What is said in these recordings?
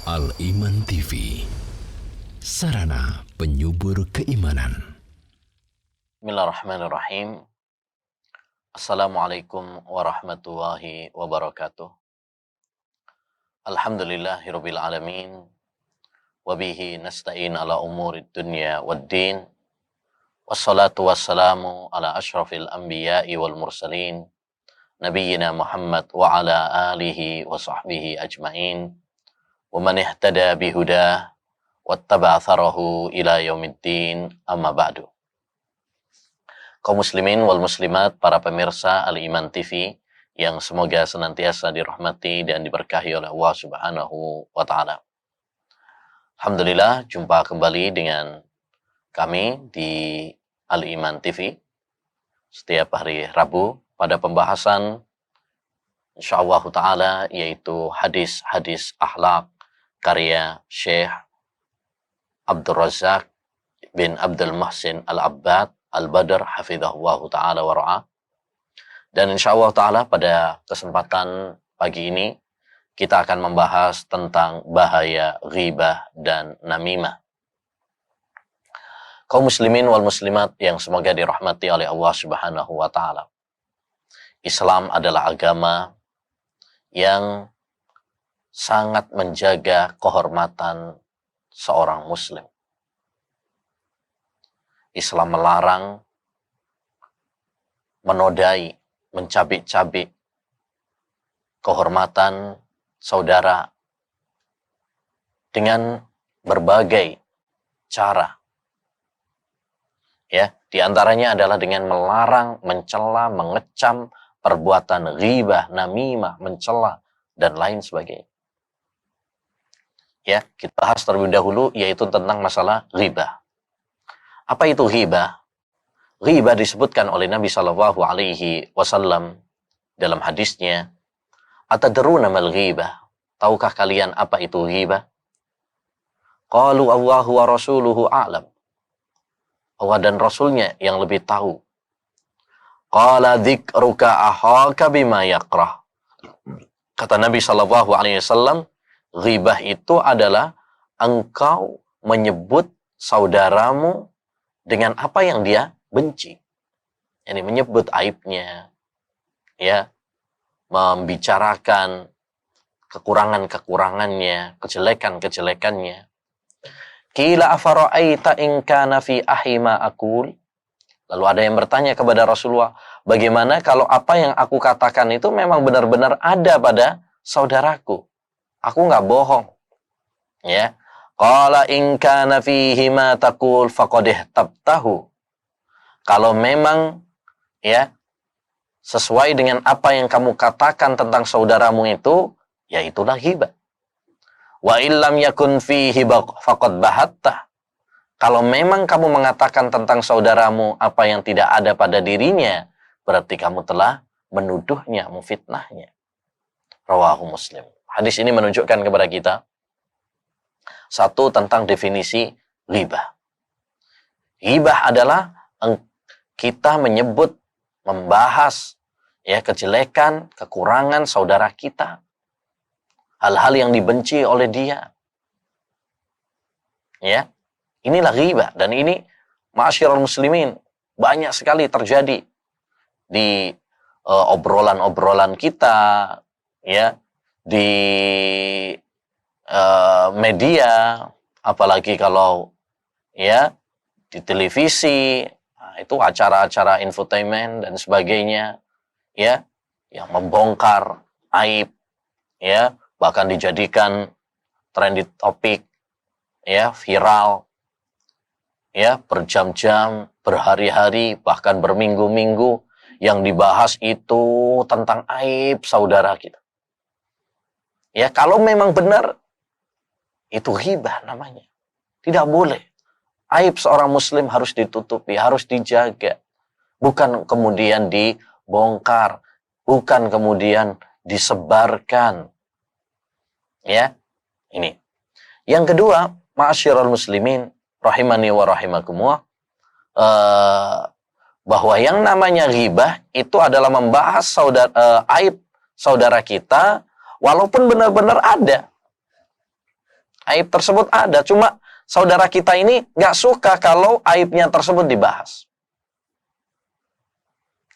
Al-Iman TV, sarana penyubur keimanan. Bismillahirrahmanirrahim. Assalamualaikum warahmatullahi wabarakatuh. Alhamdulillahirabbil alamin. Wabihi nasta'in ala umurid dunya waddin. Wassalatu wassalamu ala asyrafil anbiya'i wal mursalin. Nabiyyina Muhammad wa ala alihi wa sahbihi ajma'in. Wa man ihtada bihudah wattaba'a atharahu ila yaumiddin, amma ba'du. Kaum muslimin wal muslimat, para pemirsa Al-Iman TV yang semoga senantiasa dirahmati dan diberkahi oleh Allah Subhanahu wa taala. Alhamdulillah, jumpa kembali dengan kami di Al-Iman TV setiap hari Rabu pada pembahasan insyaallah taala yaitu hadis-hadis akhlak karya Syekh Abdul Razak bin Abdul Muhsin Al-Abbad Al-Badr hafizahullah ta'ala wa ra'ah. Dan insyaallah ta'ala pada kesempatan pagi ini kita akan membahas tentang bahaya ghibah dan namimah. Kaum muslimin wal muslimat yang semoga dirahmati oleh Allah Subhanahu wa ta'ala. Islam adalah agama yang sangat menjaga kehormatan seorang muslim. Islam melarang menodai, mencabik-cabik kehormatan saudara dengan berbagai cara. Ya, di antaranya adalah dengan melarang, mencela, mengecam perbuatan ghibah, namimah, mencela dan lain sebagainya. Ya, kita bahas terlebih dahulu yaitu tentang masalah ghibah. Apa itu ghibah? Ghibah disebutkan oleh Nabi Shallallahu Alaihi Wasallam dalam hadisnya. Atadruna mal ghibah? Tahukah kalian apa itu ghibah? Qalu Allahu wa rasuluhu a'lam. Allah dan Rasulnya yang lebih tahu. Qala dzikruka akhaka bima yakrah. Kata Nabi Shallallahu Alaihi Wasallam, ghibah itu adalah engkau menyebut saudaramu dengan apa yang dia benci. Yani menyebut aibnya, ya, membicarakan kekurangan-kekurangannya, kejelekan-kejelekannya. Qila afara'aita in kana fi ahima aqul. Lalu ada yang bertanya kepada Rasulullah, bagaimana kalau apa yang aku katakan itu memang benar-benar ada pada saudaraku? Aku nggak bohong. Ya. Qala in kana fihi ma taqul faqad ihtabtahu. Kalau memang ya sesuai dengan apa yang kamu katakan tentang saudaramu itu, ya itulah ghibah. Wa illam yakun fihi faqad bahatta. Kalau memang kamu mengatakan tentang saudaramu apa yang tidak ada pada dirinya, berarti kamu telah menuduhnya, memfitnahnya. Rawahu Muslim. Hadis ini menunjukkan kepada kita satu tentang definisi ghibah. Ghibah adalah kita menyebut, membahas ya kejelekan, kekurangan saudara kita. Hal-hal yang dibenci oleh dia. Ya. Inilah ghibah, dan ini ma'asyiral muslimin banyak sekali terjadi di obrolan-obrolan kita, ya, di media, apalagi kalau ya di televisi, nah, itu acara-acara infotainment dan sebagainya, ya, yang membongkar aib, ya, bahkan dijadikan trending topik, ya, viral, ya, berjam-jam, berhari-hari, bahkan berminggu-minggu yang dibahas itu tentang aib saudara kita. Ya, kalau memang benar itu ghibah namanya. Tidak boleh. Aib seorang muslim harus ditutupi, harus dijaga. Bukan kemudian dibongkar, bukan kemudian disebarkan. Ya, ini. Yang kedua, ma'asyiral muslimin rahimani wa rahimakumullah, bahwa yang namanya ghibah itu adalah membahas aib saudara kita walaupun benar-benar ada. Aib tersebut ada, cuma saudara kita ini nggak suka kalau aibnya tersebut dibahas.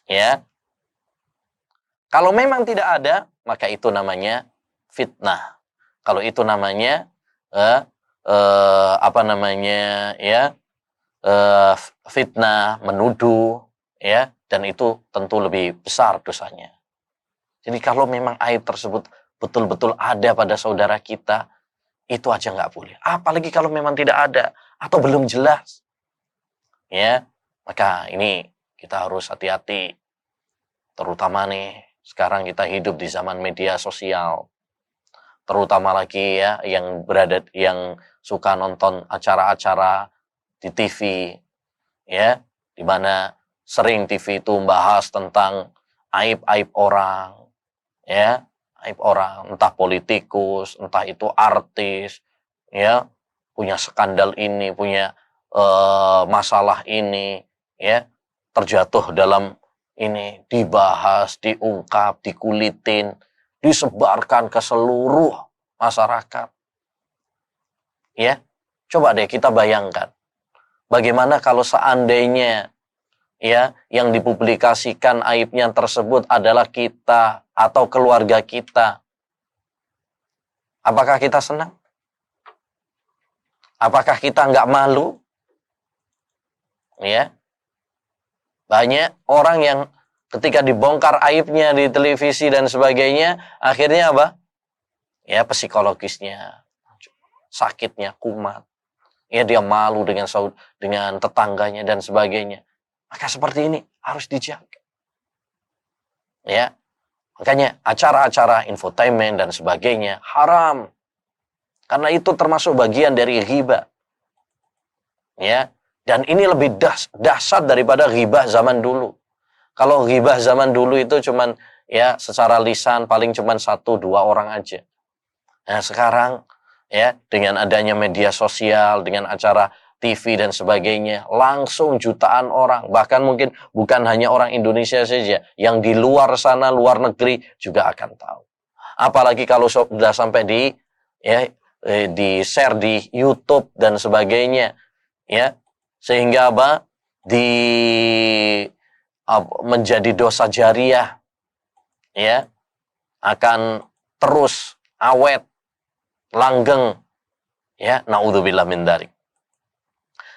Ya, kalau memang tidak ada, maka itu namanya fitnah. Kalau itu namanya fitnah, menuduh, ya, dan itu tentu lebih besar dosanya. Jadi kalau memang aib tersebut betul-betul ada pada saudara kita, itu aja nggak boleh. Apalagi kalau memang tidak ada atau belum jelas, ya, maka ini kita harus hati-hati. Terutama nih, sekarang kita hidup di zaman media sosial. Terutama lagi ya, yang suka nonton acara-acara di TV, ya, di mana sering TV itu membahas tentang aib-aib orang, ya, aib orang, entah politikus, entah itu artis, ya, punya skandal ini, punya masalah ini, ya, terjatuh dalam ini, dibahas, diungkap, dikulitin, disebarkan ke seluruh masyarakat. Ya, coba deh kita bayangkan, bagaimana kalau seandainya ya yang dipublikasikan aibnya tersebut adalah kita atau keluarga kita. Apakah kita senang? Apakah kita nggak malu? Ya, banyak orang yang ketika dibongkar aibnya di televisi dan sebagainya, akhirnya apa? Ya, psikologisnya, sakitnya kumat. Ya, dia malu dengan tetangganya dan sebagainya. Maka seperti ini harus dijaga. Ya, makanya acara-acara infotainment dan sebagainya haram. Karena itu termasuk bagian dari ghibah. Ya, dan ini lebih dahsyat daripada ghibah zaman dulu. Kalau ghibah zaman dulu itu cuman ya secara lisan paling cuman 1-2 orang aja. Nah, sekarang ya dengan adanya media sosial, dengan acara TV dan sebagainya, langsung jutaan orang, bahkan mungkin bukan hanya orang Indonesia saja, yang di luar sana, luar negeri juga akan tahu. Apalagi kalau sudah sampai di share di YouTube dan sebagainya, ya, sehingga apa? Menjadi dosa jariah, ya, akan terus awet, langgeng, ya, naudzubillah min dzalik.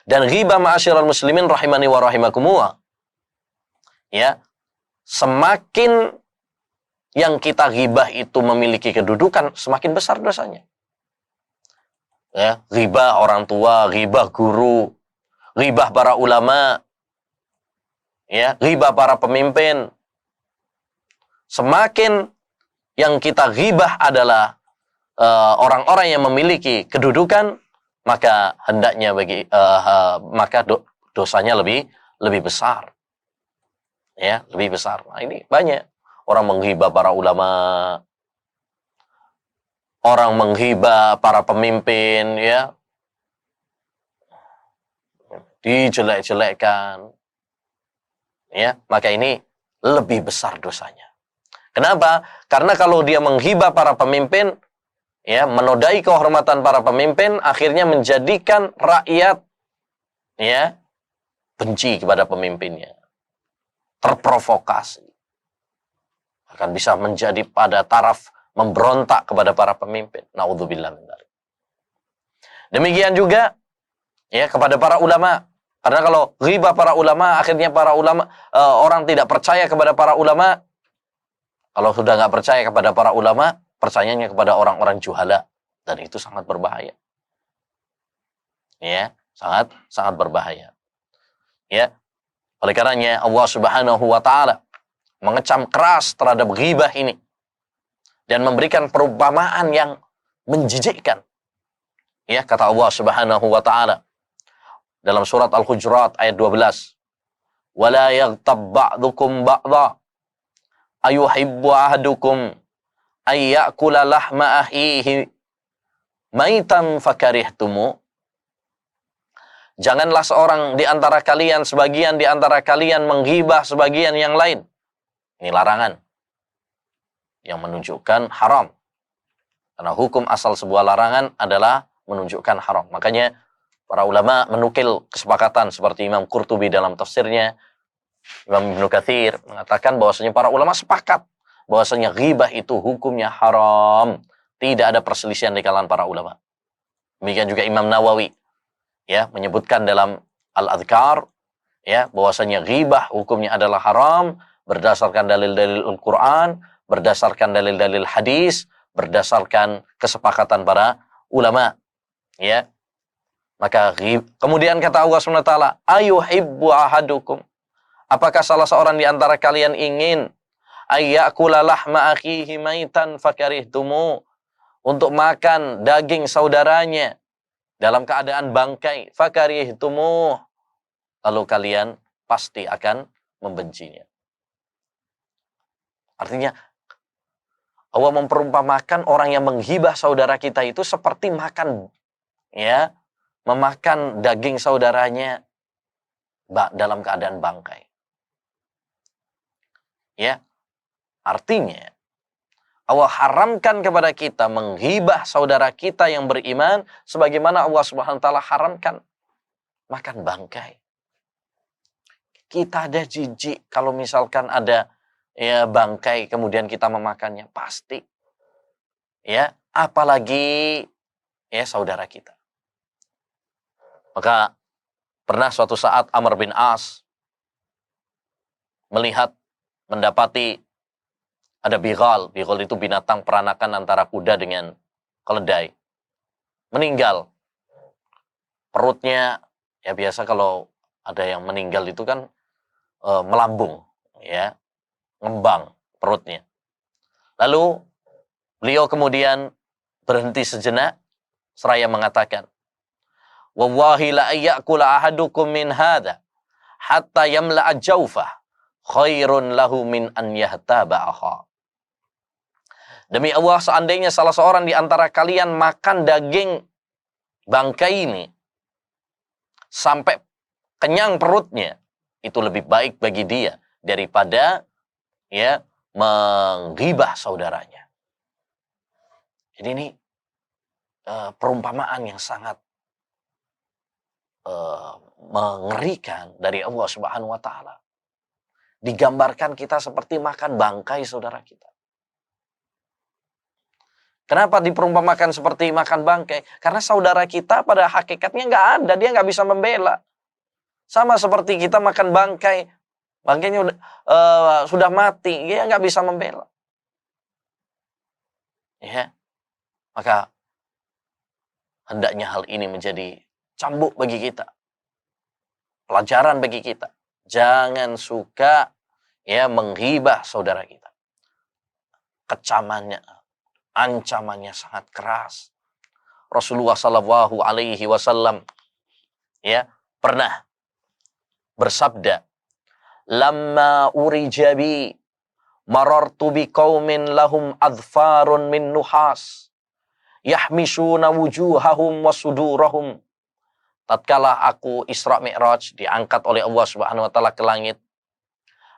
Dan ghibah ma'asyiral muslimin rahimani wa rahimakumullah, ya, semakin yang kita ghibah itu memiliki kedudukan, semakin besar dosanya. Ya, ghibah orang tua, ghibah guru, ghibah para ulama, ya, ghibah para pemimpin. Semakin yang kita ghibah adalah orang-orang yang memiliki kedudukan, maka hendaknya dosanya lebih besar. Ya, lebih besar. Nah, ini banyak orang menghibah para ulama, orang menghibah para pemimpin, ya, dijelek-jelekkan, ya, maka ini lebih besar dosanya. Kenapa? Karena kalau dia menghibah para pemimpin, ya, menodai kehormatan para pemimpin, akhirnya menjadikan rakyat, ya, benci kepada pemimpinnya, terprovokasi, akan bisa menjadi pada taraf memberontak kepada para pemimpin. Naudzubillah min dzalik. Demikian juga, ya, kepada para ulama. Karena kalau ghibah para ulama, akhirnya para ulama, orang tidak percaya kepada para ulama. Kalau sudah nggak percaya kepada para ulama, percayanya kepada orang-orang juhala, dan itu sangat berbahaya. Ya, sangat berbahaya. Ya. Oleh karenanya Allah Subhanahu wa taala mengecam keras terhadap ghibah ini dan memberikan perumpamaan yang menjijikkan. Ya, kata Allah Subhanahu wa taala dalam surat Al-Hujurat ayat 12. Wala yaghtab ba'dukum ba'dha ayuhibbu ahadukum ayyakula lahma ahihi maitan fakarihtumu. Janganlah seorang di antara kalian, sebagian di antara kalian menghibah sebagian yang lain. Ini larangan yang menunjukkan haram. Karena hukum asal sebuah larangan adalah menunjukkan haram. Makanya para ulama menukil kesepakatan seperti Imam Qurtubi dalam tafsirnya, Imam Ibnu Katsir mengatakan bahwasanya para ulama sepakat bahwasanya ghibah itu hukumnya haram. Tidak ada perselisihan di kalangan para ulama. Demikian juga Imam Nawawi ya menyebutkan dalam Al-Adhkar ya bahwasanya ghibah hukumnya adalah haram berdasarkan dalil-dalil Al-Qur'an, berdasarkan dalil-dalil hadis, berdasarkan kesepakatan para ulama ya. Maka kemudian kata Allah SWT, ayuhibbu ahadukum, apakah salah seorang di antara kalian ingin ayyakula lahma akhihi maitan fakarihtumu, untuk makan daging saudaranya dalam keadaan bangkai, fakarihtumu, lalu kalian pasti akan membencinya. Artinya Allah memperumpamakan orang yang menghibah saudara kita itu seperti makan ya, memakan daging saudaranya dalam keadaan bangkai. Ya. Artinya Allah haramkan kepada kita menghibah saudara kita yang beriman sebagaimana Allah Subhanahu wa taala haramkan makan bangkai. Kita ada jijik kalau misalkan ada ya bangkai kemudian kita memakannya, pasti. Ya, apalagi ya saudara kita. Maka pernah suatu saat Amr bin As mendapati ada bighal. Bighal itu binatang peranakan antara kuda dengan keledai. Meninggal. Perutnya, ya biasa kalau ada yang meninggal itu kan melambung. Ya, ngembang perutnya. Lalu beliau kemudian berhenti sejenak seraya mengatakan, wallahi la ayyakula ahadukum min hadha hatta yamla'a jawfah khairun lahu min an yahtaba akha. Demi Allah, seandainya salah seorang di antara kalian makan daging bangkai ini sampai kenyang perutnya, itu lebih baik bagi dia daripada ya menggibah saudaranya. Jadi ini perumpamaan yang sangat mengerikan dari Allah Subhanahu wa taala. Digambarkan kita seperti makan bangkai saudara kita. Kenapa diperumpamakan seperti makan bangkai? Karena saudara kita pada hakikatnya nggak ada, dia nggak bisa membela. Sama seperti kita makan bangkai, bangkainya sudah mati, dia nggak bisa membela. Ya, maka hendaknya hal ini menjadi cambuk bagi kita, pelajaran bagi kita. Jangan suka ya menghibah saudara kita. Kecamannya, ancamannya sangat keras. Rasulullah Shallallahu Alaihi Wasallam ya pernah bersabda, "Lamma urijabi marartu biqaumin lahum adfarun min nuhas, yahmishuna wujuhahum wa sudurahum." Tatkala aku Isra Mi'raj, diangkat oleh Allah Subhanahu wa taala ke langit,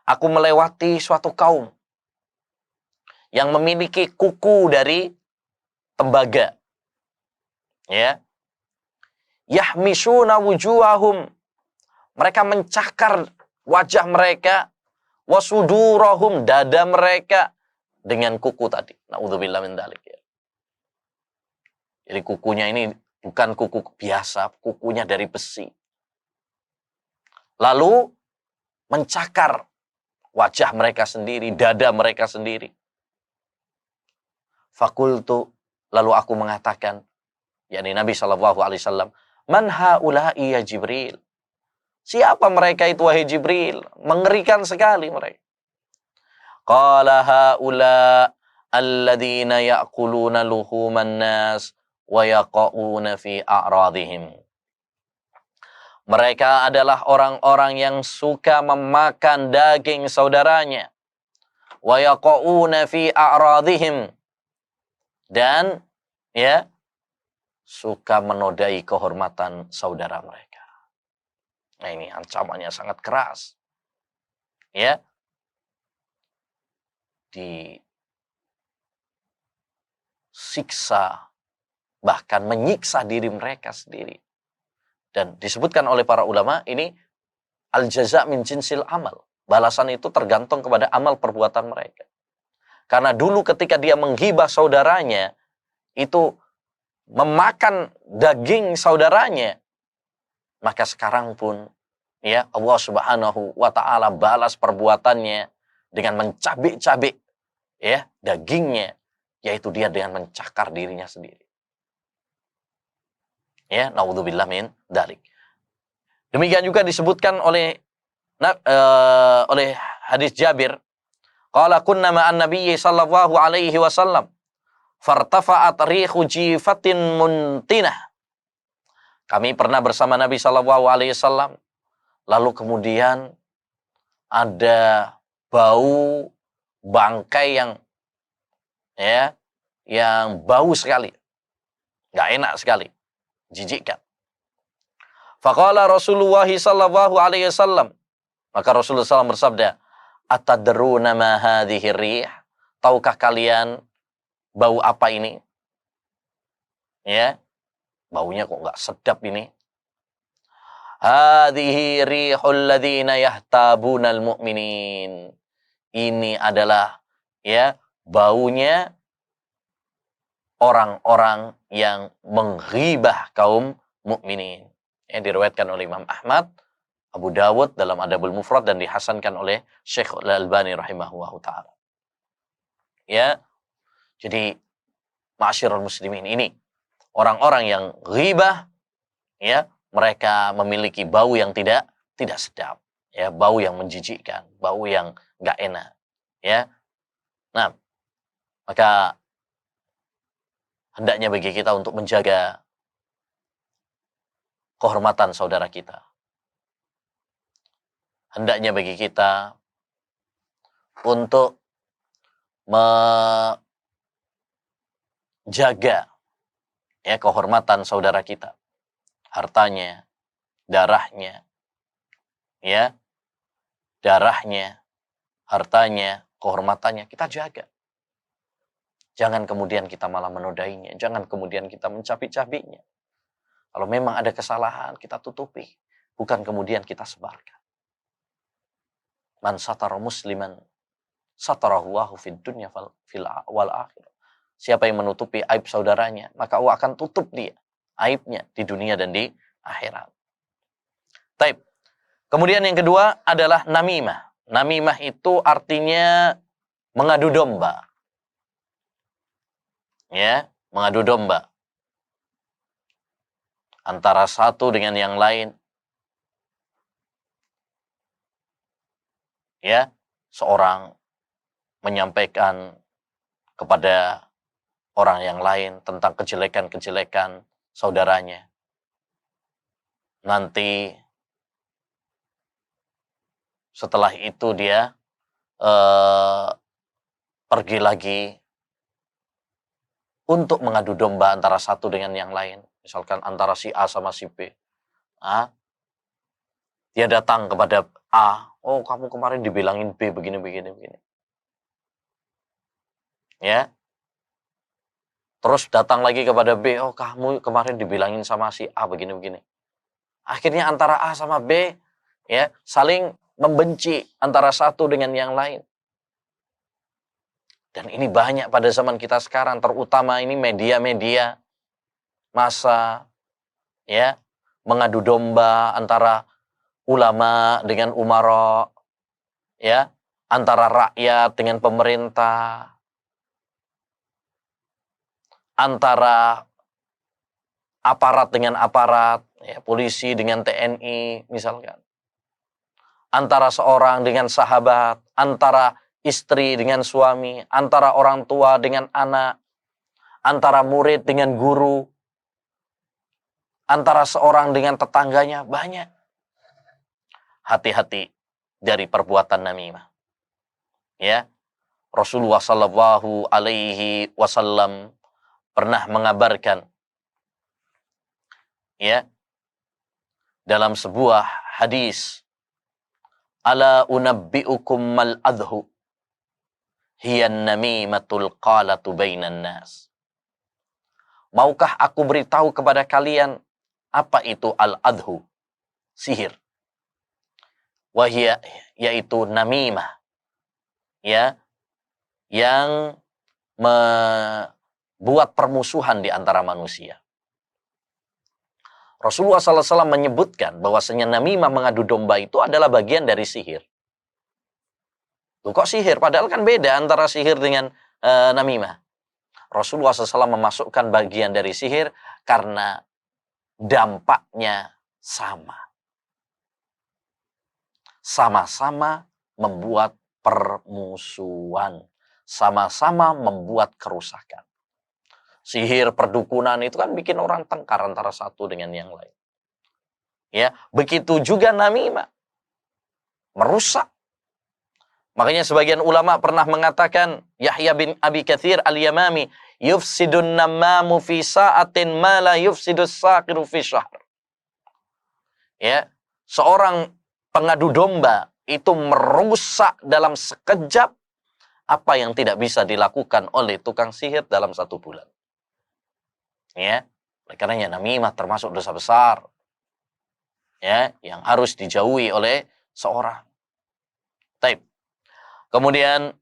aku melewati suatu kaum yang memiliki kuku dari tembaga. Ya. Yahmishuna wujuhahum. Mereka mencakar wajah mereka, wasudurahum, dada mereka dengan kuku tadi. Na'udzubillah min dzalik ya. Jadi kukunya ini bukan kuku biasa, kukunya dari besi. Lalu mencakar wajah mereka sendiri, dada mereka sendiri. Fakultu, lalu aku mengatakan, yakni Nabi SAW, man haula'i ya Jibril? Siapa mereka itu wahai Jibril? Mengerikan sekali mereka. Qala haula alladhina ya'kuluna luhuman nas wa yaqa'una fi a'radihim. Mereka adalah orang-orang yang suka memakan daging saudaranya. Wa yaqa'una fi a'radihim. Dan ya suka menodai kehormatan saudara mereka. Nah, ini ancamannya sangat keras. Ya. Disiksa bahkan menyiksa diri mereka sendiri. Dan disebutkan oleh para ulama, ini al-jaza' min jinsil amal. Balasan itu tergantung kepada amal perbuatan mereka. Karena dulu ketika dia menghibah saudaranya, itu memakan daging saudaranya, maka sekarang pun ya Allah Subhanahu wa taala balas perbuatannya dengan mencabik-cabik ya dagingnya, yaitu dia dengan mencakar dirinya sendiri. Ya, naudzubillah min dzalik. Demikian juga disebutkan oleh hadis Jabir, qala kunna ma'an nabiyyi sallallahu alaihi wasallam fartafa'at rihu jifatin muntinah. Kami pernah bersama Nabi sallallahu alaihi wasallam, lalu kemudian ada bau bangkai yang bau sekali, nggak enak sekali, jijikkan. Faqala Rasulullah sallallahu alaihi wasallam, maka Rasulullah SAW bersabda, atadruna ma hadhihi rih? Tahukah kalian bau apa ini? Ya, baunya kok nggak sedap ini. Hadhihi rihul ladzina yahtabunal mu'minin. Ini adalah ya baunya orang-orang yang menghibah kaum mukminin. Yang diriwayatkan oleh Imam Ahmad, Abu Dawud dalam Adabul Mufrad, dan dihasankan oleh Syekh Al-Albani rahimahullahu taala. Ya. Jadi ma'asyiral muslimin, ini orang-orang yang ghibah, ya, mereka memiliki bau yang tidak sedap, ya, bau yang menjijikkan, bau yang enggak enak, ya. Nah, maka hendaknya bagi kita untuk menjaga kehormatan saudara kita. Hendaknya bagi kita untuk menjaga ya kehormatan saudara kita, hartanya, darahnya, ya, darahnya, hartanya, kehormatannya kita jaga. Jangan kemudian kita malah menodainya, jangan kemudian kita mencabik-cabiknya. Kalau memang ada kesalahan, kita tutupi, bukan kemudian kita sebarkan. Man satara musliman satarahu Allahu fid dunya wal akhirah. Siapa yang menutupi aib saudaranya, maka Allah akan tutup dia aibnya di dunia dan di akhirat. Taib. Kemudian yang kedua adalah namimah. Namimah itu artinya mengadu domba. Ya, mengadu domba antara satu dengan yang lain. Ya, seorang menyampaikan kepada orang yang lain tentang kejelekan-kejelekan saudaranya. Nanti setelah itu dia pergi lagi untuk mengadu domba antara satu dengan yang lain. Misalkan antara si A sama si B. Dia datang kepada A, oh kamu kemarin dibilangin B begini. Ya. Terus datang lagi kepada B, oh kamu kemarin dibilangin sama si A begini. Akhirnya antara A sama B ya saling membenci antara satu dengan yang lain. Dan ini banyak pada zaman kita sekarang, terutama ini media-media massa ya, mengadu domba antara ulama dengan umara, ya, antara rakyat dengan pemerintah, antara aparat dengan aparat, ya, polisi dengan TNI misalkan, antara seorang dengan sahabat, antara istri dengan suami, antara orang tua dengan anak, antara murid dengan guru, antara seorang dengan tetangganya, banyak. Hati-hati dari perbuatan namimah. Ya, Rasulullah sallallahu alaihi wasallam pernah mengabarkan, ya, dalam sebuah hadis, ala unabbi'ukum mal adhu hiya namimatul qalatu bainan nas. maukah aku beritahu kepada kalian apa itu al-adhu, sihir? Wahia, yaitu namimah, ya, yang membuat permusuhan di antara manusia. Rasulullah SAW menyebutkan bahwasanya namimah, mengadu domba, itu adalah bagian dari sihir. Loh, kok sihir? Padahal kan beda antara sihir dengan namimah. Rasulullah SAW memasukkan bagian dari sihir karena dampaknya sama. Sama-sama membuat permusuhan. Sama-sama membuat kerusakan. Sihir, perdukunan itu kan bikin orang tengkar antara satu dengan yang lain. Ya, begitu juga namimah. Merusak. Makanya sebagian ulama pernah mengatakan, Yahya bin Abi Katsir al-Yamami, yufsidun namamu fi sa'atin ma la yufsidus saqiru fi syahr. Ya, seorang pengadu domba itu merusak dalam sekejap apa yang tidak bisa dilakukan oleh tukang sihir dalam 1 bulan. Ya, oleh karenanya namimah termasuk dosa besar. Ya, yang harus dijauhi oleh seorang. Taib. Kemudian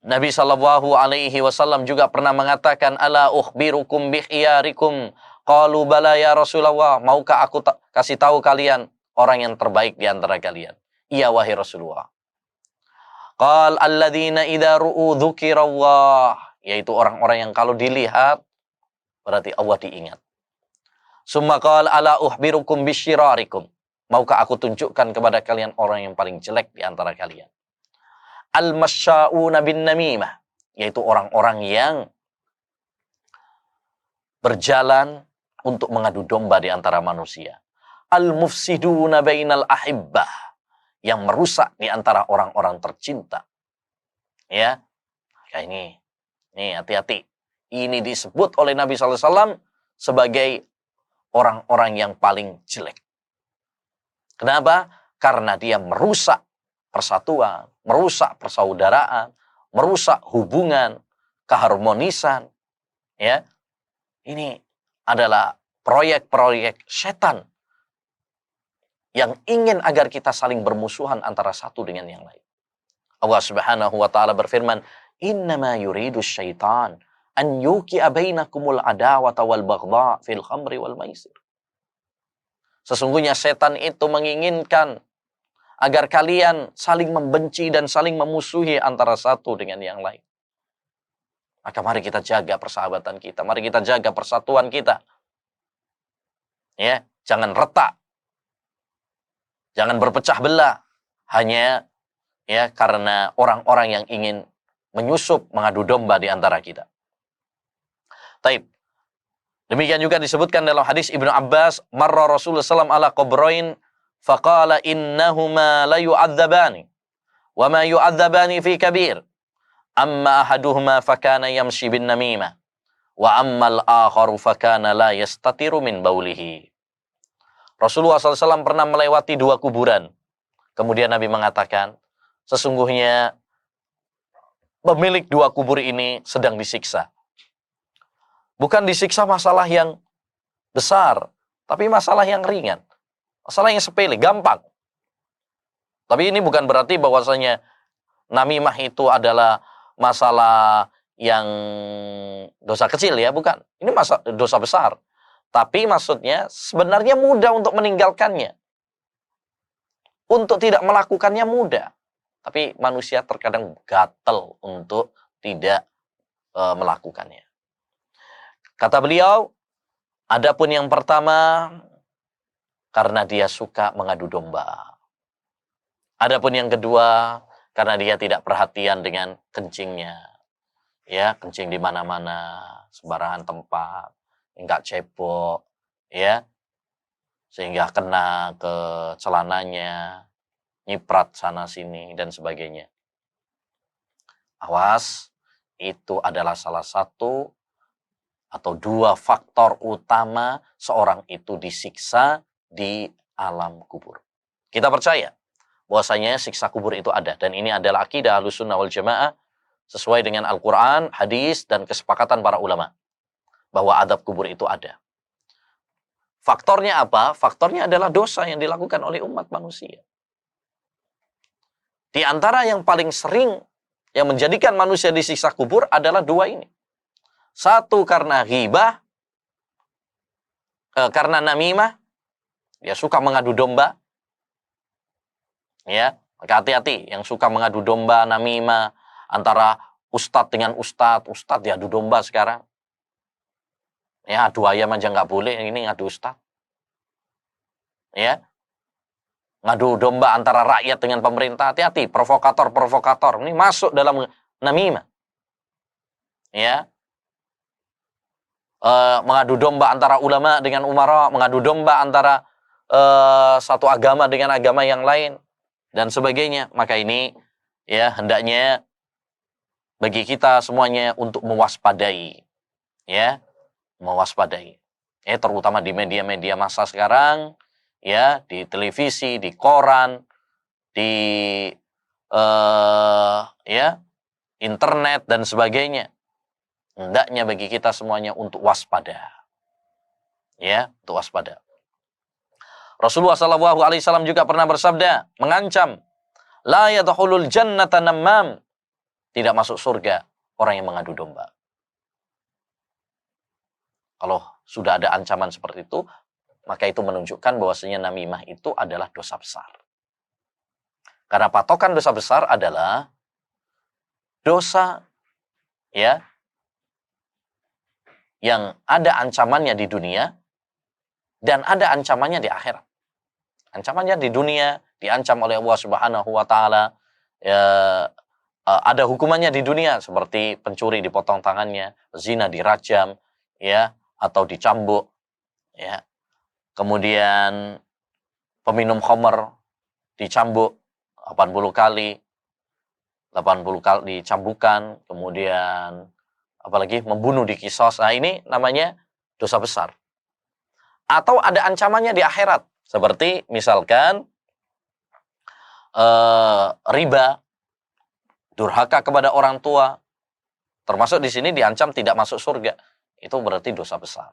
Nabi Shallallahu Alaihi Wasallam juga pernah mengatakan, ala ukhbirukum bikhiyarikum, qalu bala ya Rasulullah, maukah aku kasih tahu kalian orang yang terbaik di antara kalian? Iya wahai Rasulullah. Qal alladzina idza ru'u dzukirallah, yaitu orang-orang yang kalau dilihat berarti Allah diingat. Summa qala ala ukhbirukum bisyirarikum, maukah aku tunjukkan kepada kalian orang yang paling jelek di antara kalian? Al-masya'una bin namimah, yaitu orang-orang yang berjalan untuk mengadu domba di antara manusia. Al-mufsiduna bainal ahibbah, yang merusak di antara orang-orang tercinta. Ya, kayak ini hati-hati. Ini disebut oleh Nabi SAW sebagai orang-orang yang paling jelek. Kenapa? Karena dia merusak persatuan, merusak persaudaraan, merusak hubungan, keharmonisan. Ya, ini adalah proyek-proyek setan yang ingin agar kita saling bermusuhan antara satu dengan yang lain. Allah Subhanahu wa taala berfirman, "Innama yuridu syaitan an yuqi'a bainakumul adawata wal baghdha fil khamri wal maisir." Sesungguhnya setan itu menginginkan agar kalian saling membenci dan saling memusuhi antara satu dengan yang lain. Maka mari kita jaga persahabatan kita, mari kita jaga persatuan kita. Ya, jangan retak. Jangan berpecah belah hanya ya karena orang-orang yang ingin menyusup, mengadu domba di antara kita. Taib. Demikian juga disebutkan dalam hadis Ibnu Abbas, marra Rasulullah sallallahu ala qabrain faqala innahuma la yu'adzabani wa ma yu'adzabani fi kabir, amma ahaduhuma fakana yamshi bin namimah wa ammal akharu fakana la yastatiru min baulihi. Rasulullah SAW pernah melewati 2 kuburan. Kemudian Nabi mengatakan, sesungguhnya pemilik 2 kubur ini sedang disiksa. Bukan disiksa masalah yang besar, tapi masalah yang ringan. Masalah yang sepele, gampang. Tapi ini bukan berarti bahwasanya namimah itu adalah masalah yang dosa kecil ya, bukan. Ini dosa besar. Tapi maksudnya sebenarnya mudah untuk meninggalkannya. Untuk tidak melakukannya mudah. Tapi manusia terkadang gatel untuk tidak melakukannya. Kata beliau, adapun yang pertama karena dia suka mengadu domba. Adapun yang kedua karena dia tidak perhatian dengan kencingnya. Ya, kencing di mana-mana, sembarangan tempat, enggak cebok, ya. Sehingga kena ke celananya, nyiprat sana sini dan sebagainya. Awas, itu adalah salah satu atau 2 faktor utama seorang itu disiksa di alam kubur. Kita percaya bahwasanya siksa kubur itu ada, dan ini adalah akidah Ahlussunnah wal Jamaah sesuai dengan Al-Qur'an, hadis dan kesepakatan para ulama. bahwa adab kubur itu ada. Faktornya apa? Faktornya adalah dosa yang dilakukan oleh umat manusia. Di antara yang paling sering yang menjadikan manusia disiksa kubur adalah dua ini. Satu karena ghibah, karena namimah, dia suka mengadu domba. Ya, maka hati-hati yang suka mengadu domba, namimah, antara ustadz dengan ustadz diadu domba sekarang. Ya, adu ayam aja nggak boleh, ini ngadu ustadz. Ya, ngadu domba antara rakyat dengan pemerintah, hati-hati, provokator, ini masuk dalam namimah. Ya, mengadu domba antara ulama dengan umara, mengadu domba antara satu agama dengan agama yang lain, dan sebagainya. Maka ini ya hendaknya bagi kita semuanya untuk mewaspadai. Ya, mewaspadai. Terutama di media-media massa sekarang, ya, di televisi, di koran, di ya, internet dan sebagainya. Hendaknya bagi kita semuanya untuk waspada. Ya, untuk waspada. Rasulullah SAW juga pernah bersabda, mengancam, la yadkhulul jannata namam, tidak masuk surga orang yang mengadu domba. Kalau sudah ada ancaman seperti itu, maka itu menunjukkan bahwasanya namimah itu adalah dosa besar. Karena patokan dosa besar adalah dosa ya yang ada ancamannya di dunia dan ada ancamannya di akhirat. Ancamannya di dunia diancam oleh Allah Subhanahu wa taala, ada hukumannya di dunia seperti pencuri dipotong tangannya, zina dirajam, ya, atau dicambuk, ya. Kemudian peminum khamr dicambuk 80 kali dicambukan, kemudian apalagi membunuh di kisos. Nah, ini namanya dosa besar. Atau ada ancamannya di akhirat, seperti misalkan riba, durhaka kepada orang tua, termasuk di sini diancam tidak masuk surga. Itu berarti dosa besar.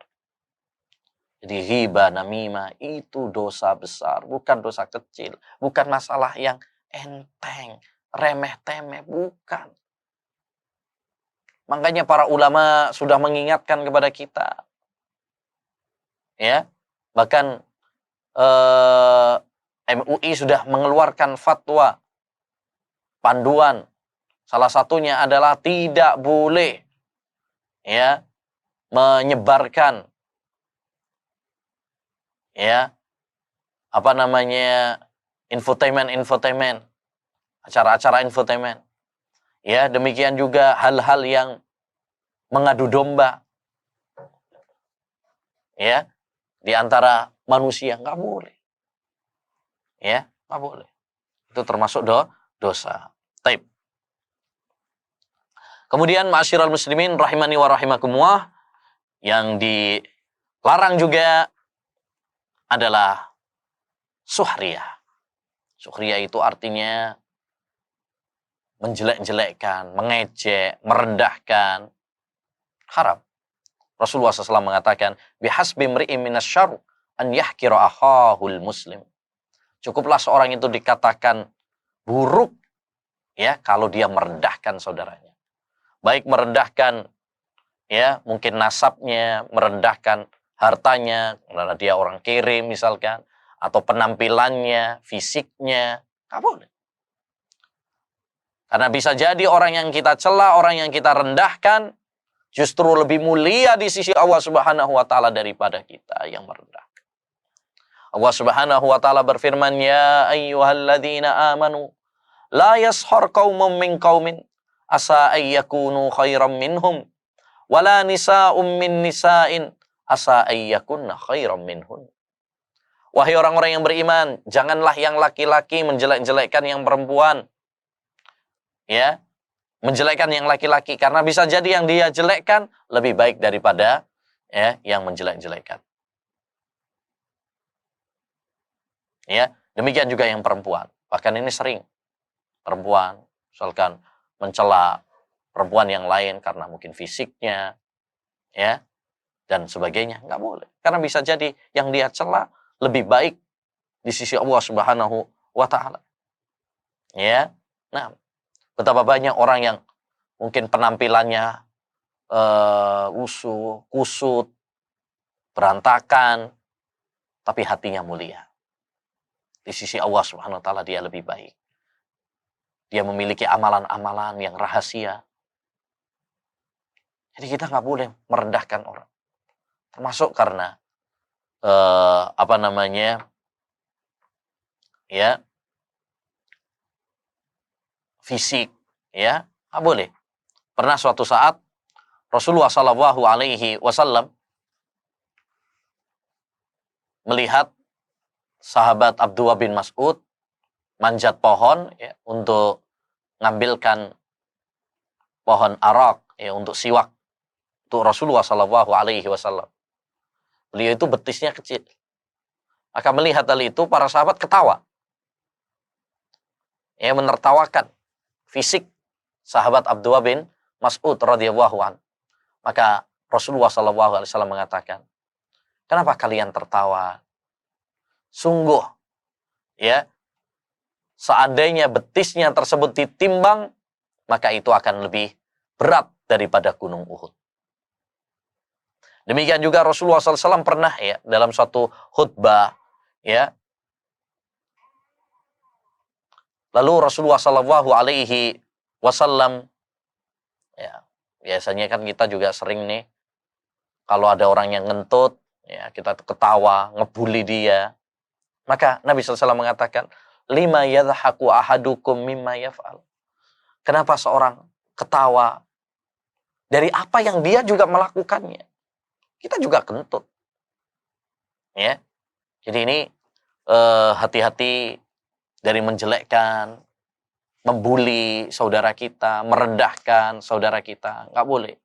Jadi ghibah, namimah itu dosa besar, bukan dosa kecil, bukan masalah yang enteng, remeh-temeh, bukan. Makanya para ulama sudah mengingatkan kepada kita. Ya, bahkan MUI sudah mengeluarkan fatwa, panduan. Salah satunya adalah tidak boleh ya menyebarkan ya infotainment, acara-acara infotainment. Ya, demikian juga hal-hal yang mengadu domba. Ya, di antara manusia nggak boleh. Ya, nggak boleh. Itu termasuk dosa. Taib. Kemudian ma'asyiral muslimin rahimani wa rahimakumullah, yang dilarang juga adalah suhriyah. Suhriyah itu artinya menjelek-jelekkan, mengejek, merendahkan. Haram. Rasulullah SAW mengatakan, bihasbi mri'in minasyarr an yahkira akhahul muslim. Cukuplah seorang itu dikatakan buruk ya kalau dia merendahkan saudaranya. Baik merendahkan ya mungkin nasabnya, merendahkan hartanya karena dia orang kere misalkan, atau penampilannya, fisiknya, nggak boleh. Karena bisa jadi orang yang kita cela, orang yang kita rendahkan justru lebih mulia di sisi Allah Subhanahu wa taala daripada kita yang merendahkan. Allah Subhanahu wa taala berfirman, ya ayyuhalladzina amanu la yashar qaumun min qaumin asa ayyakunu khairam minhum wala nisa'um min nisa'in asa ayyakunna khairam minhun. Wahai orang-orang yang beriman, janganlah yang laki-laki menjelek-jelekkan yang perempuan. Ya, menjelekkan yang laki-laki karena bisa jadi yang dia jelekkan lebih baik daripada ya yang menjelek-jelekkan. Ya, demikian juga yang perempuan. Bahkan ini sering perempuan misalkan mencela perempuan yang lain karena mungkin fisiknya, ya, dan sebagainya. Nggak boleh. Karena bisa jadi yang dia cela lebih baik di sisi Allah Subhanahu wa Ta'ala. Ya. Nah, betapa banyak orang yang mungkin penampilannya lusuh, kusut, berantakan, tapi hatinya mulia. Di sisi Allah Subhanahu wa Ta'ala dia lebih baik. Dia memiliki amalan-amalan yang rahasia. Jadi kita nggak boleh merendahkan orang. Termasuk karena ya, fisik, ya, nggak boleh. Pernah suatu saat Rasulullah Shallallahu Alaihi Wasallam melihat sahabat Abdullah bin Mas'ud manjat pohon ya, untuk ngambilkan pohon arak ya, untuk siwak untuk Rasulullah Shallallahu Alaihi Wasallam. Beliau itu betisnya kecil. Maka melihat hal itu para sahabat ketawa, ya, menertawakan fisik sahabat Abdullah bin Mas'ud radhiyallahu an. Maka Rasulullah Shallallahu Alaihi Wasallam mengatakan, kenapa kalian tertawa? Sungguh, ya, seandainya betisnya tersebut ditimbang, maka itu akan lebih berat daripada gunung Uhud. Demikian juga Rasulullah SAW pernah ya dalam suatu khutbah, ya, lalu Rasulullah Shallallahu Alaihi Wasallam, ya, biasanya kan kita juga sering nih kalau ada orang yang ngentut, ya, kita ketawa, ngebully dia. Maka Nabi SAW mengatakan, lima yadhaku ahadukum mimma yaf'al. Kenapa seorang ketawa dari apa yang dia juga melakukannya? Kita juga kentut. Ya. Jadi ini hati-hati dari menjelekkan, membuli saudara kita, merendahkan saudara kita. Nggak boleh.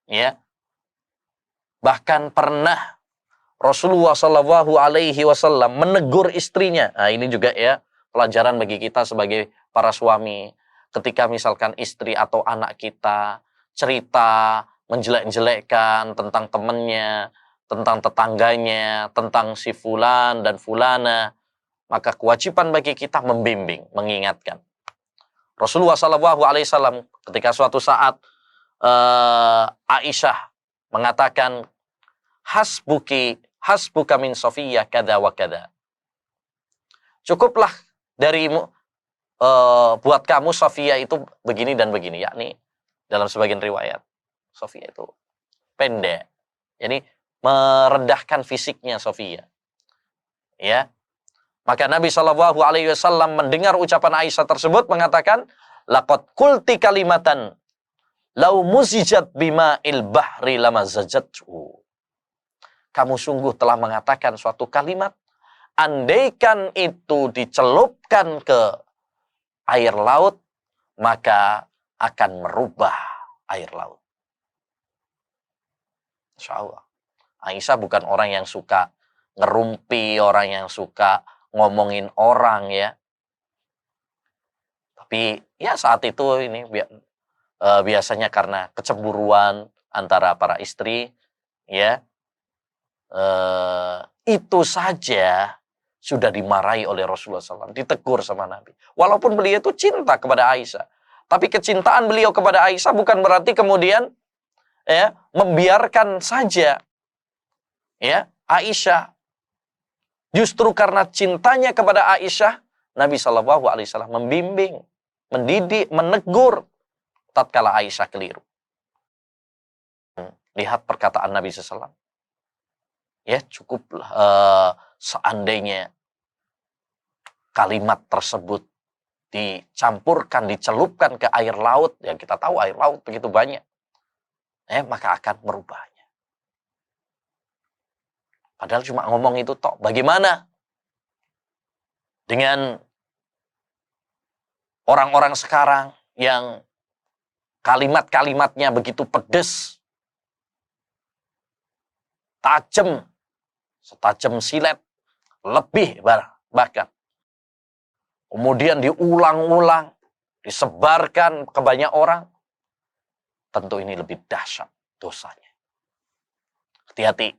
Ya. Bahkan pernah Rasulullah Shallallahu Alaihi Wasallam menegur istrinya. Nah, ini juga ya pelajaran bagi kita sebagai para suami. Ketika misalkan istri atau anak kita cerita menjelek-jelekkan tentang temannya, tentang tetangganya, tentang si fulan dan fulana, maka kewajiban bagi kita membimbing, mengingatkan. Rasulullah Shallallahu Alaihi Wasallam ketika suatu saat Aisyah mengatakan, hasbuka min Sofiyah kada wa kada. Cukuplah darimu buat kamu Sofiyah itu begini dan begini, yakni dalam sebagian riwayat Sofiyah itu pendek. Jadi merendahkan fisiknya Sofiyah. Ya. Maka Nabi Shallallahu Alaihi Wasallam mendengar ucapan Aisyah tersebut mengatakan, laqad qulti kalimatan lau muzijat bima il bahri lamazajathu. Kamu sungguh telah mengatakan suatu kalimat, andaikan itu dicelupkan ke air laut, maka akan merubah air laut. Insya Allah. Aisyah bukan orang yang suka ngerumpi, orang yang suka ngomongin orang, ya. Tapi ya saat itu ini biasanya karena kecemburuan antara para istri, ya. Itu saja sudah dimarahi oleh Rasulullah SAW, ditegur sama Nabi. Walaupun beliau itu cinta kepada Aisyah, tapi kecintaan beliau kepada Aisyah bukan berarti kemudian ya membiarkan saja ya Aisyah. Justru karena cintanya kepada Aisyah, Nabi SAW membimbing, mendidik, menegur tatkala Aisyah keliru. Lihat perkataan Nabi SAW. Ya, cukup seandainya kalimat tersebut dicampurkan, dicelupkan ke air laut, yang kita tahu air laut begitu banyak, maka akan merubahnya. Padahal cuma ngomong itu tok. Bagaimana dengan orang-orang sekarang yang kalimat-kalimatnya begitu pedas, tajam, setajam silet, lebih bahkan. Kemudian diulang-ulang, disebarkan ke banyak orang. Tentu ini lebih dahsyat dosanya. Hati-hati,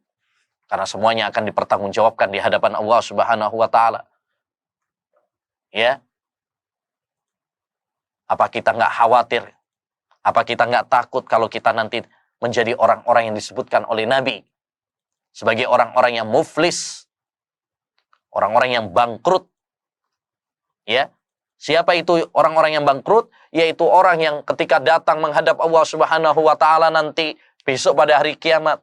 karena semuanya akan dipertanggungjawabkan di hadapan Allah Subhanahu wa taala. Ya. Apa kita nggak khawatir? Apa kita nggak takut kalau kita nanti menjadi orang-orang yang disebutkan oleh Nabi sebagai orang-orang yang muflis, orang-orang yang bangkrut? Ya. Siapa itu orang-orang yang bangkrut? Yaitu orang yang ketika datang menghadap Allah Subhanahu wa taala nanti besok pada hari kiamat,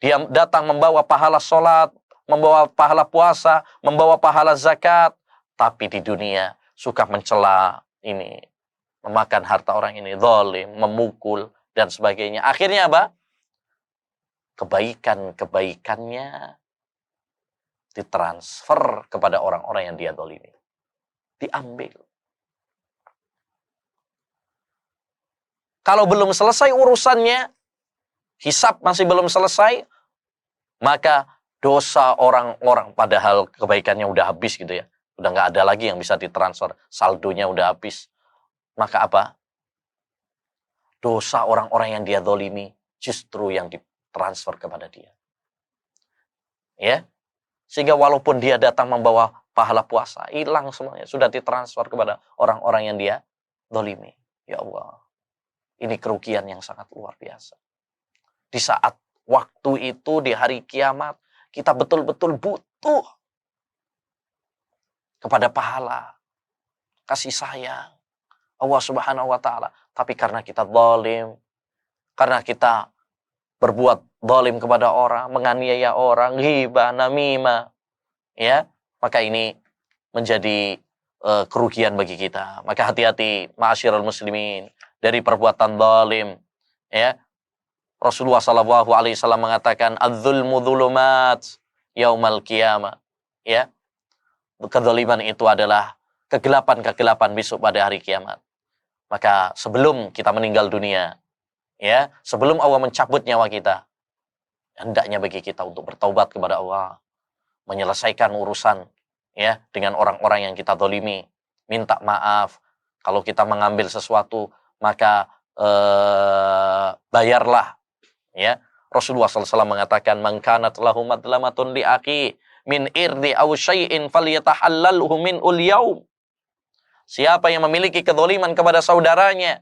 dia datang membawa pahala sholat, membawa pahala puasa, membawa pahala zakat, tapi di dunia suka mencela ini, memakan harta orang ini, zalim, memukul dan sebagainya. Akhirnya apa? Kebaikan-kebaikannya ditransfer kepada orang-orang yang dia zalimi. Diambil. Kalau belum selesai urusannya, hisab masih belum selesai, maka dosa orang-orang padahal kebaikannya udah habis gitu ya. Udah nggak ada lagi yang bisa ditransfer, saldonya udah habis. Maka apa? Dosa orang-orang yang dia zalimi justru yang ditransfer kepada dia. Ya. Sehingga walaupun dia datang membawa pahala puasa, hilang semuanya, sudah ditransfer kepada orang-orang yang dia zalimi. Ya Allah. Ini kerugian yang sangat luar biasa. Di saat waktu itu, di hari kiamat, kita betul-betul butuh kepada pahala, kasih sayang Allah Subhanahu wa taala. Tapi karena kita zalim, karena kita berbuat zalim kepada orang, menganiaya orang, ghibah, namimah, ya, maka ini menjadi kerugian bagi kita. Maka hati-hati, ma'asyiral muslimin, dari perbuatan zalim. Ya, Rasulullah SAW mengatakan, "Adz-dzulmu dzulumat yaumal qiyamah." Ya, kezaliman itu adalah kegelapan-kegelapan besok pada hari kiamat. Maka sebelum kita meninggal dunia, ya, sebelum Allah mencabut nyawa kita, hendaknya bagi kita untuk bertaubat kepada Allah, menyelesaikan urusan, ya, dengan orang-orang yang kita zalimi, minta maaf. Kalau kita mengambil sesuatu, maka bayarlah. Ya, Rasulullah SAW mengatakan, "Man kanat lahu madlamatun li akhi min irdi aw syai'in falyatahallalhu min ul-yaum." Siapa yang memiliki kezaliman kepada saudaranya,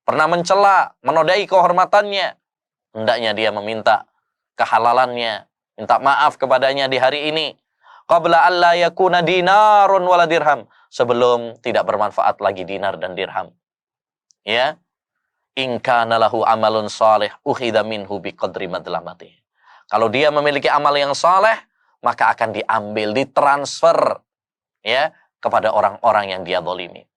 pernah mencela, menodai kehormatannya, hendaknya dia meminta kehalalannya, minta maaf kepadanya di hari ini. Qabla alla yakuna dinarun wala dirham, sebelum tidak bermanfaat lagi dinar dan dirham. Ya, in kana lahu amalun salih ukhidha minhu biqadri madlamati. Kalau dia memiliki amal yang saleh, maka akan diambil, ditransfer, ya, kepada orang-orang yang dia zalimi.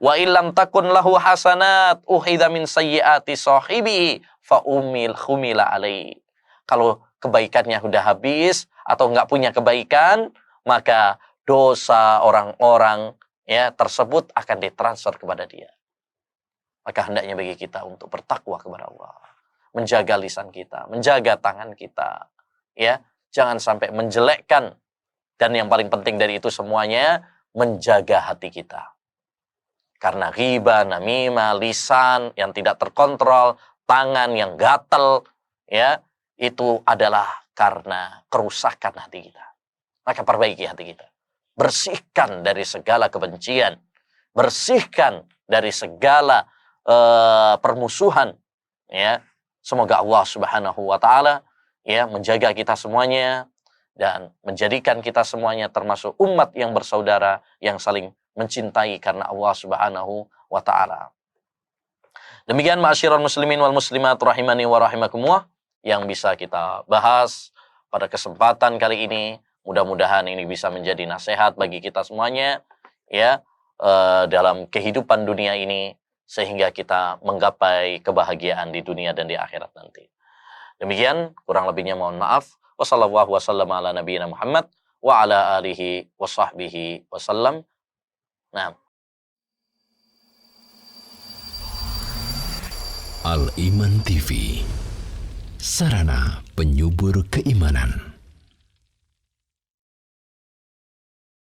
Wa illam takun lahu hasanat ukhidha min sayyiati sahibihi fa humila alaihi. Kalau kebaikannya sudah habis atau enggak punya kebaikan, maka dosa orang-orang, ya, tersebut akan ditransfer kepada dia. Maka hendaknya bagi kita untuk bertakwa kepada Allah, menjaga lisan kita, menjaga tangan kita, ya, jangan sampai menjelekkan, dan yang paling penting dari itu semuanya, menjaga hati kita. Karena ghibah, namimah, lisan yang tidak terkontrol, tangan yang gatel, ya, itu adalah karena kerusakan hati kita. Maka perbaiki hati kita, bersihkan dari segala kebencian, bersihkan dari segala permusuhan, ya. Semoga Allah Subhanahu wa taala, ya, menjaga kita semuanya dan menjadikan kita semuanya termasuk umat yang bersaudara, yang saling mencintai karena Allah Subhanahu wa taala. Demikian ma'asyiral muslimin wal muslimat rahimani wa rahimakumullah yang bisa kita bahas pada kesempatan kali ini. Mudah-mudahan ini bisa menjadi nasihat bagi kita semuanya, ya, dalam kehidupan dunia ini, sehingga kita menggapai kebahagiaan di dunia dan di akhirat nanti. Demikian, kurang lebihnya mohon maaf. Wassallallahu wasallam ala nabiyina Muhammad wa ala alihi wa sahbihi wasallam. Nah. Al-Iman TV, sarana penyubur keimanan.